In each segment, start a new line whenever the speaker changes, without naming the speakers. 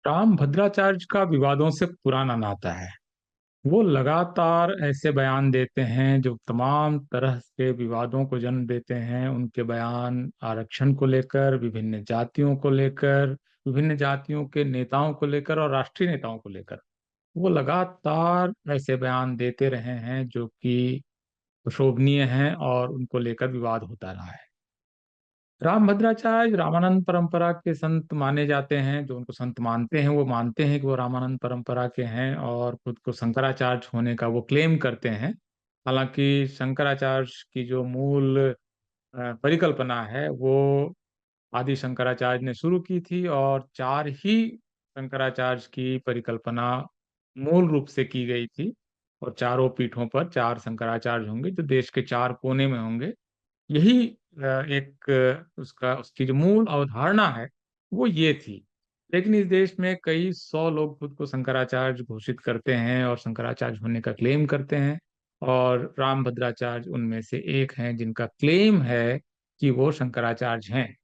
राम भद्राचार्य का विवादों से पुराना नाता है। वो लगातार ऐसे बयान देते हैं जो तमाम तरह के विवादों को जन्म देते हैं। उनके बयान आरक्षण को लेकर, विभिन्न जातियों को लेकर, विभिन्न जातियों के नेताओं को लेकर और राष्ट्रीय नेताओं को लेकर वो लगातार ऐसे बयान देते रहे हैं जो कि शोभनीय हैं और उनको लेकर विवाद होता रहा है। राम भद्राचार्य रामानंद परंपरा के संत माने जाते हैं। जो उनको संत मानते हैं वो मानते हैं कि वो रामानंद परंपरा के हैं और खुद को शंकराचार्य होने का वो क्लेम करते हैं। हालांकि शंकराचार्य की जो मूल परिकल्पना है वो आदि शंकराचार्य ने शुरू की थी और चार ही शंकराचार्य की परिकल्पना मूल रूप से की गई थी। और चारों पीठों पर चार शंकराचार्य होंगे जो देश के चार कोने में होंगे। यही एक उसका उसकी जो मूल अवधारणा है वो ये थी। लेकिन इस देश में कई सौ लोग खुद को शंकराचार्य घोषित करते हैं और शंकराचार्य होने का क्लेम करते हैं। और राम भद्राचार्य उनमें से एक हैं जिनका क्लेम है कि वो शंकराचार्य हैं।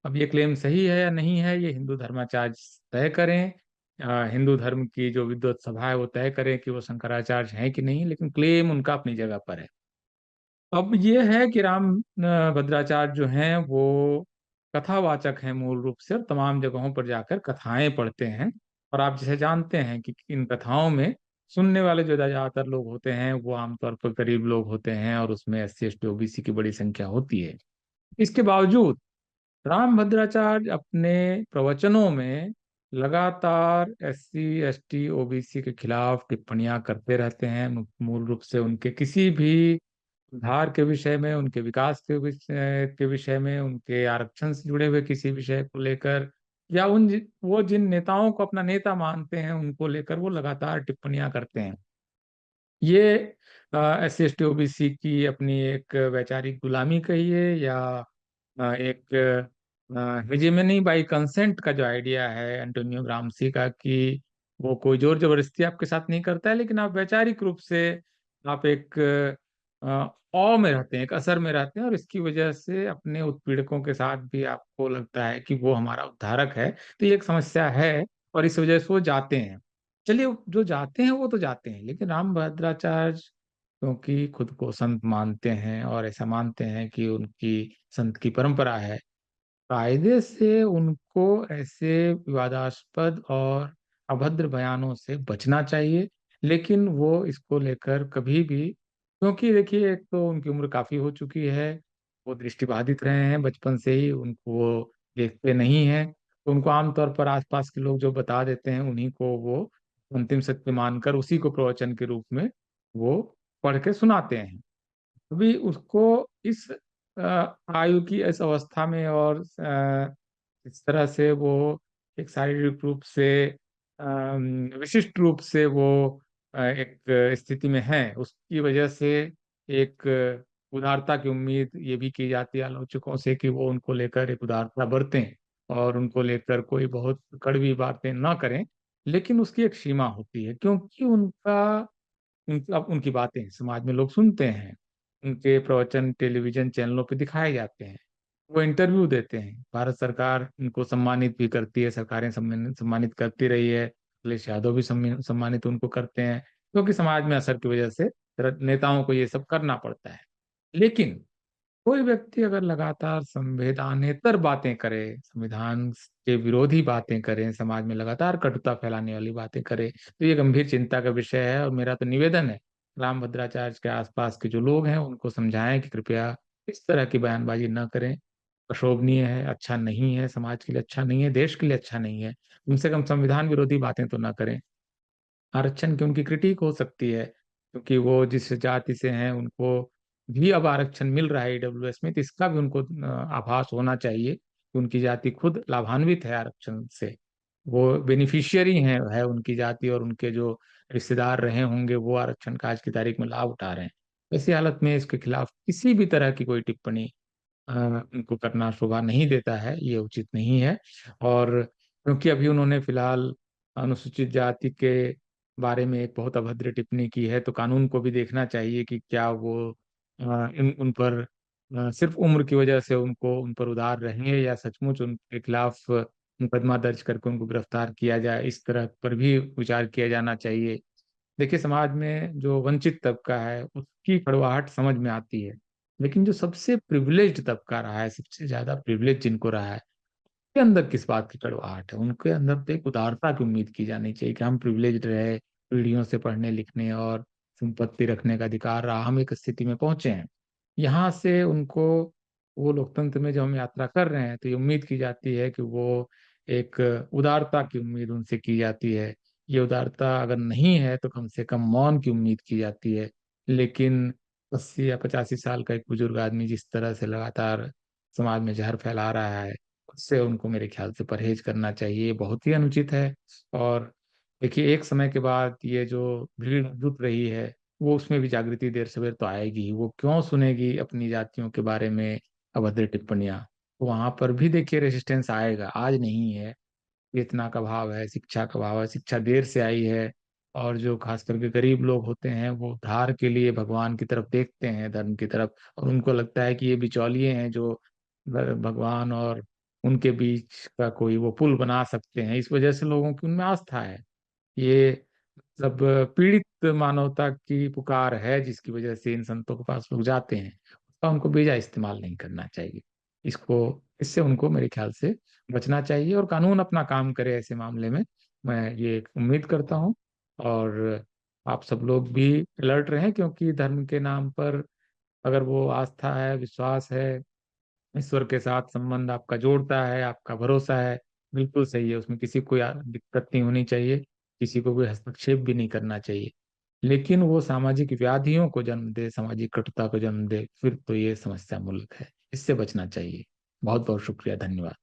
अब ये क्लेम सही है या नहीं है ये हिंदू धर्माचार्य तय करें। हिंदू धर्म की जो विद्वत सभा है वो तय करें कि वो शंकराचार्य हैं कि नहीं, लेकिन क्लेम उनका अपनी जगह पर है। अब ये है कि राम भद्राचार्य जो हैं वो कथावाचक हैं मूल रूप से, और तमाम जगहों पर जाकर कथाएं पढ़ते हैं। और आप जैसे जानते हैं कि इन कथाओं में सुनने वाले जो ज्यादातर लोग होते हैं वो आमतौर पर गरीब लोग होते हैं और उसमें एससी एसटी ओबीसी की बड़ी संख्या होती है। इसके बावजूद राम भद्राचार्य अपने प्रवचनों में लगातार एससी एसटी ओबीसी के खिलाफ टिप्पणियां करते रहते हैं। मूल रूप से उनके किसी भी सुधार के विषय में, उनके विकास के विषय में, उनके आरक्षण से जुड़े हुए किसी विषय को लेकर, या वो जिन नेताओं को अपना नेता मानते हैं उनको लेकर वो लगातार टिप्पणियां करते हैं। ये S C S T OBC की अपनी एक वैचारिक गुलामी कहिए या एक हेजेमनी बाई कंसेंट का जो आइडिया है एंटोनियो ग्रामसी का, कि वो कोई जोर जबरदस्ती आपके साथ नहीं करता है, लेकिन आप वैचारिक रूप से आप एक औ में रहते हैं, एक असर में रहते हैं, और इसकी वजह से अपने उत्पीड़कों के साथ भी आपको लगता है कि वो हमारा उद्धारक है। तो ये एक समस्या है और इस वजह से वो जाते हैं। चलिए, जो जाते हैं वो तो जाते हैं, लेकिन राम भद्राचार्य क्योंकि खुद को संत मानते हैं और ऐसा मानते हैं कि उनकी संत की परंपरा है, कायदे से उनको ऐसे विवादास्पद और अभद्र बयानों से बचना चाहिए। लेकिन वो इसको लेकर कभी भी, क्योंकि देखिए एक तो उनकी उम्र काफी हो चुकी है, वो दृष्टिबाधित रहे हैं बचपन से ही, उनको वो देखते नहीं हैं, तो उनको आमतौर पर आसपास के लोग जो बता देते हैं उन्हीं को वो अंतिम सत्य मानकर उसी को प्रवचन के रूप में वो पढ़ के सुनाते हैं। अभी उसको इस आयु की इस अवस्था में और इस तरह से वो एक शारीरिक रूप से विशिष्ट रूप से वो एक स्थिति में है, उसकी वजह से एक उदारता की उम्मीद ये भी की जाती है आलोचकों से कि वो उनको लेकर एक उदारता बरतें और उनको लेकर कोई बहुत कड़वी बातें ना करें। लेकिन उसकी एक सीमा होती है, क्योंकि अब उनकी बातें समाज में लोग सुनते हैं, उनके प्रवचन टेलीविजन चैनलों पे दिखाए जाते हैं, वो इंटरव्यू देते हैं, भारत सरकार उनको सम्मानित भी करती है, सरकारें सम्मानित करती रही है, अखिलेश यादव भी सम्मानित उनको करते हैं, क्योंकि समाज में असर की वजह से नेताओं को ये सब करना पड़ता है। लेकिन कोई व्यक्ति अगर लगातार संवैधानेतर बातें करे, संविधान के विरोधी बातें करे, समाज में लगातार कटुता फैलाने वाली बातें करे, तो ये गंभीर चिंता का विषय है। और मेरा तो निवेदन है राम भद्राचार्य के आसपास के जो लोग हैं उनको समझाएं कि कृपया इस तरह की बयानबाजी न करें। अशोभनीय है, अच्छा नहीं है, समाज के लिए अच्छा नहीं है, देश के लिए अच्छा नहीं है। कम से कम संविधान विरोधी बातें तो ना करें। आरक्षण की उनकी क्रिटिक हो सकती है, क्योंकि वो जिस जाति से हैं उनको भी अब आरक्षण मिल रहा है ईडब्ल्यूएस में, तो इसका भी उनको आभास होना चाहिए कि उनकी जाति खुद लाभान्वित है आरक्षण से। वो बेनिफिशियरी हैं, है उनकी जाति, और उनके जो रिश्तेदार रहे होंगे वो आरक्षण का आज की तारीख में लाभ उठा रहे हैं। ऐसी हालत में इसके खिलाफ किसी भी तरह की कोई टिप्पणी उनको करना शोभा नहीं देता है, ये उचित नहीं है। और क्योंकि अभी उन्होंने फिलहाल अनुसूचित जाति के बारे में एक बहुत अभद्र टिप्पणी की है, तो कानून को भी देखना चाहिए कि क्या वो इन उन पर सिर्फ उम्र की वजह से उनको उन पर उदार रहेंगे या सचमुच उनके खिलाफ मुकदमा दर्ज करके उनको गिरफ्तार किया जाए, इस तरह पर भी विचार किया जाना चाहिए। देखिए, समाज में जो वंचित तबका है उसकी कड़वाहट समझ में आती है, लेकिन जो सबसे प्रिविलेज्ड तबका रहा है, सबसे ज्यादा प्रिविलेज जिनको रहा है, के अंदर किस बात की कड़वाहट है? उनके अंदर तो एक उदारता की उम्मीद की जानी चाहिए कि हम प्रिविलेज्ड रहे, पीढ़ियों से पढ़ने लिखने और संपत्ति रखने का अधिकार रहा, हम एक स्थिति में पहुंचे हैं। यहाँ से उनको, वो लोकतंत्र में जब हम यात्रा कर रहे हैं तो ये उम्मीद की जाती है कि वो एक उदारता की उम्मीद उनसे की जाती है। ये उदारता अगर नहीं है तो कम से कम मौन की उम्मीद की जाती है। लेकिन 80 या 85 साल का एक बुजुर्ग आदमी जिस तरह से लगातार समाज में जहर फैला रहा है, उससे उनको मेरे ख्याल से परहेज करना चाहिए। ये बहुत ही अनुचित है। और देखिए, एक समय के बाद ये जो भीड़ जुट रही है, वो उसमें भी जागृति देर सवेर तो आएगी ही। वो क्यों सुनेगी अपनी जातियों के बारे में अभद्र टिप्पणियां? तो वहां पर भी देखिए रेजिस्टेंस आएगा, आज नहीं है। वेतना का भाव है, शिक्षा का भाव है, शिक्षा देर से आई है। और जो खास करके गरीब लोग होते हैं वो उद्धार के लिए भगवान की तरफ देखते हैं, धर्म की तरफ, और उनको लगता है कि ये बिचौलिए हैं जो भगवान और उनके बीच का कोई वो पुल बना सकते हैं। इस वजह से लोगों की उनमें आस्था है। ये सब पीड़ित मानवता की पुकार है जिसकी वजह से इन संतों के पास लोग जाते हैं। उसका उनको बेजा इस्तेमाल नहीं करना चाहिए। इसको, इससे उनको मेरे ख्याल से बचना चाहिए और कानून अपना काम करे ऐसे मामले में। मैं ये उम्मीद करता हूँ। और आप सब लोग भी अलर्ट रहें, क्योंकि धर्म के नाम पर अगर वो आस्था है, विश्वास है, ईश्वर के साथ संबंध आपका जोड़ता है, आपका भरोसा है, बिल्कुल सही है। उसमें किसी को दिक्कत नहीं होनी चाहिए, किसी को कोई हस्तक्षेप भी नहीं करना चाहिए। लेकिन वो सामाजिक व्याधियों को जन्म दे, सामाजिक कटुता को जन्म दे, फिर तो ये समस्या मूलक है। इससे बचना चाहिए। बहुत बहुत शुक्रिया, धन्यवाद।